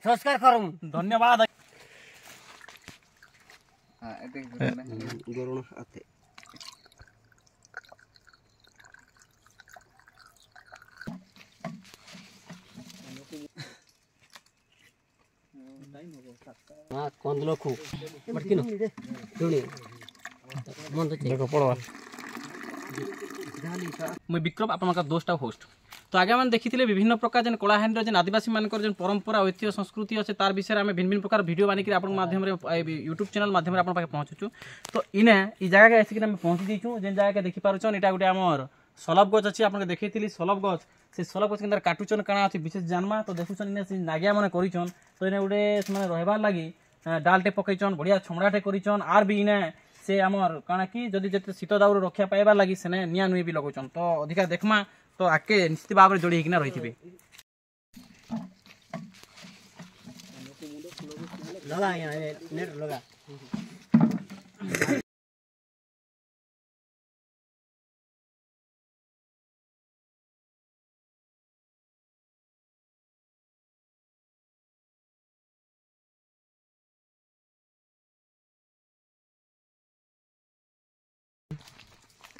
संस्कार करूं धन्यवाद हां एते गरुण आते हां कंद लोखु बटकिनो सुनी मन तो देखो पड़वा मुई विक्रम आपनका दोस्ता होस्ट तो आगे मैंने देखी विभिन्न प्रकार जेन कलाहांडी जेन आदिवासी मानकर जेन परंपरा ऐतिह्य संस्कृति अच्छे तार विषय में भिन्न भिन्न प्रकार वीडियो बानिक माध्यम यूट्यूब चैनल माध्यम आप पहुँचुचु तो इने ई जगह आसिक पहुँची जाइछू जेन जगह देखी पारुछन एटा गोटे आमर सलभ गछ अच्छी आपको देखी सलभ गछ से सलभ गछ के काटुचन काଣା अच्छी विशेष जानमा तो देखुन इने नागिया मैंने करिछन तो इने गोटे से रहबार लगी डालटे पकईचन बढ़िया छमड़ाटे करिछन आर भी इने से आमर काଣା कि जदि जते शीत दाउर रक्षा पाइबार लगी सेने निया नुई भी लगौछन तो अधिका देखमा तो आके निश्चित भाव में जोड़ी होना रही लगा नेट लगा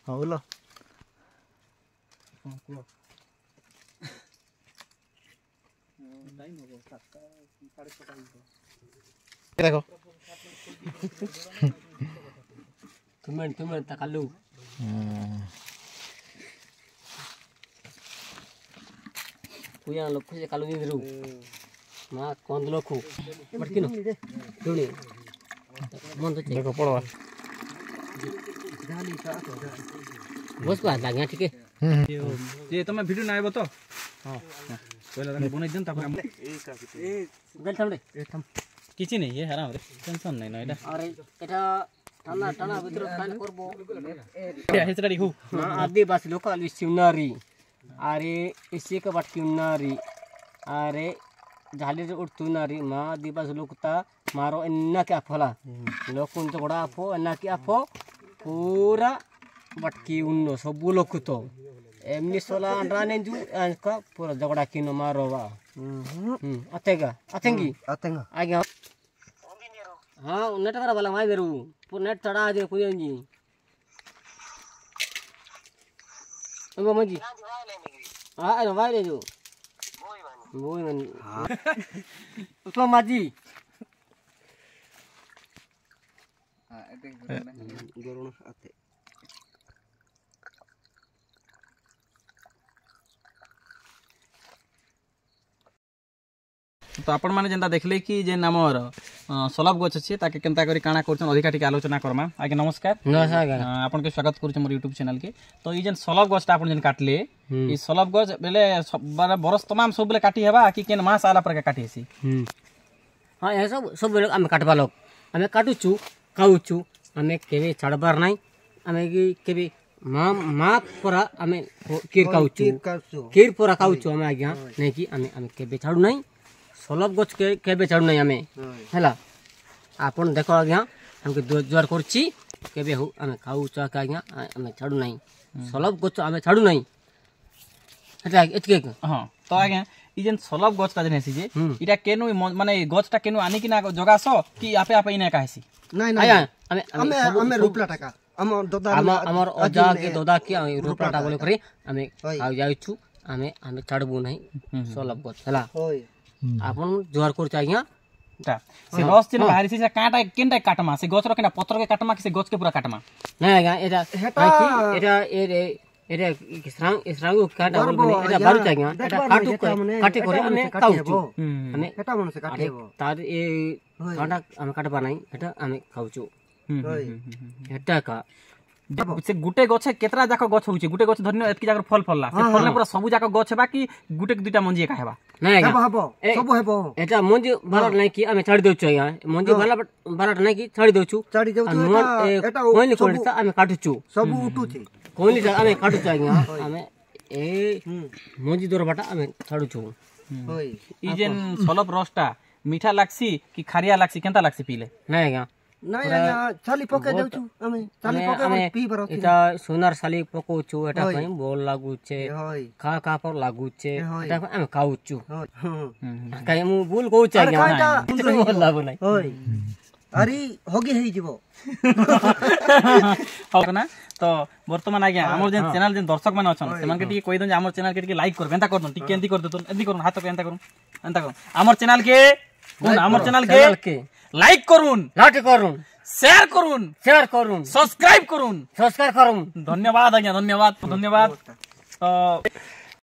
हां बोलो देखो तुम्हें तकालू कुया लोक से कालू दिन रू मां कंद लोखु बटकिनो सुनी मन तो देखो पड़वा बस बात लाग ठीक है ये तुम वीडियो ना आइबो तो हां पहले तने बनै दिन तापर हम गल थमडे थम किछि नहीं ये हराम रे टेंशन नहीं ना एटा अरे एटा टाना टाना भीतर कान करबो ए हेचरा दिखु ना आदिवासी लोक आली सिवनारी अरे इसी के बट किनारी अरे झाली उठतुनारी मा आदिवासी लोकता मारो इन्ना क्या फला लोकुन तो बड़ा आफो इन्ना क्या आफो पूरा बटकी उन्नो सब लोक तो एमनी सोला राने जू का पूरा झगड़ा किनो मारोवा अतेगा अतेंगी आतेंगा आगे हां नेट करा वाला माई बेरू पूरा नेट चढ़ा दे कुयंजी अब मजी हां अरे भाई ले जो बोई मन उसको माजी हां एते गरुण आते तो आपण माने जेंता देखले कि जे नामर सलभ गछ अछि ताके केनता करी काଣା करछन अधिका टिके आलोचना करमा आगे नमस्कार नमस्कार आपण के स्वागत करू मोर YouTube चैनल के तो ई जेन सलभ गछटा आपण जेन काटले ई सलभ गछ बेले बरस तमाम सब बेले काटी हेबा कि केन मास आला पर के काटी हेसी हां ये सब लोग हम काटबा लोग हमें काटुचू काउचू हमें केबे छाड़बार नाही हमें की केबे मा परा हमें कीर काउचू कीर परा काउचू हमें आज्ञा नहीं कि हमें केबे छाड़ू नाही सलभ गछ के केबे छाड़ू नाही हमें हैला आपण देखो आज्ञा हमके जोर करछि केबे हो हमें खाउचा का आज्ञा हमें छाड़ू नाही सलभ गछ हमें छाड़ू नाही एटा एतके हां तो आगे ई जेन सलभ गछटा जेन हेसी जे इटा केनु माने गछटा केनु आनी कि ना जगास कि आपे आपे इने का हेसी नहीं नहीं हमें रूपला टाका हमर दादा हमर अजा के दादा के रूपला टाका बोले करे हमें आ जाइछु हमें छाड़बू नहीं सलभ गछ हैला होय आपण जोर कर चाहिए से रस जेन बाहरी से काटा केनटा काटमा से गछ रखना पत्र के काटमा कि से गछ के पूरा काटमा नहीं आगा एटा एटा एटा इसरांग काटा बोले एटा बारू चाहिए एटा काटे करे हमें खाउछु हमें एटा मन से काटेबो तार ए काटा हमें काटबा नहीं एटा हमें खाउछु एटा का से गुटे गछ केतरा जाक गछ होउची गुटे गछ धन्य एतकी जाकर फल फलला से फलने पूरा सब जाक गछ हेबा कि गुटे दुटा मंजी एका हेबा नहीं हेबो सब हेबो एटा मंजी बारट नहीं कि हमें छाड़ देउछु या मंजी बारट नहीं कि छाड़ देउछु एटा कोइनी कोइनी हमें काटुछु सब उठुची कोइनी हमें काटुछु या हमें ए मंजी दोर बाटा हमें छाड़ुछु होय ई जेन सलभ रसटा मीठा लागसी कि खारिया लागसी केनता लागसी पीले नहीं या ନାଇଁ ଆଜ୍ଞା ଚାଲି ପକେଇ ଦେଉଛୁ ଆମେ ଚାଲି ପକେଇ ପିଇବାର ଅଛି এটা সোনার শালি পকাউଛୁ এটা ପାଇଁ ଭଲ ଲାଗୁଛେ ହଇ ଖା ଖା પર ଲାଗୁଛେ এটা ପାଇଁ ଆମେ ଖାଉଛୁ ହଁ କାଇଁ ମୁଁ ଭୁଲ କହୁଛି ଆଜ୍ଞା କାଇଟା ଭଲ ଲାଗୁ ନାହିଁ ହଇ ଆରି ହଗି ହେଇଯିବ ହଉ ନା ତ ବର୍ତ୍ତମାନ ଆଜ୍ଞା ଆମର ଯେ ଚ୍ୟାନେଲ ଯେ ଦର୍ଶକ ମାନେ ଅଛନ୍ ସେମାନଙ୍କୁ ଟିକେ କହି ଦଉଁ ଆମର ଚ୍ୟାନେଲ କେ ଟିକେ ଲାଇକ୍ କରବେ ଏନ୍ତା କରଦନ୍ ଟିକେ ଏନ୍ତି କରିଦେ ଏନ୍ତି କରୁନ୍ হাত কে এন্তা করুন আমার চ্যানেল কে কোন আমার চ্যানেল কে লাইক করুন শেয়ার করুন সাবস্ক্রাইব করুন সংস্কার করুন ধন্যবাদ আজ্ঞা ধন্যবাদ তো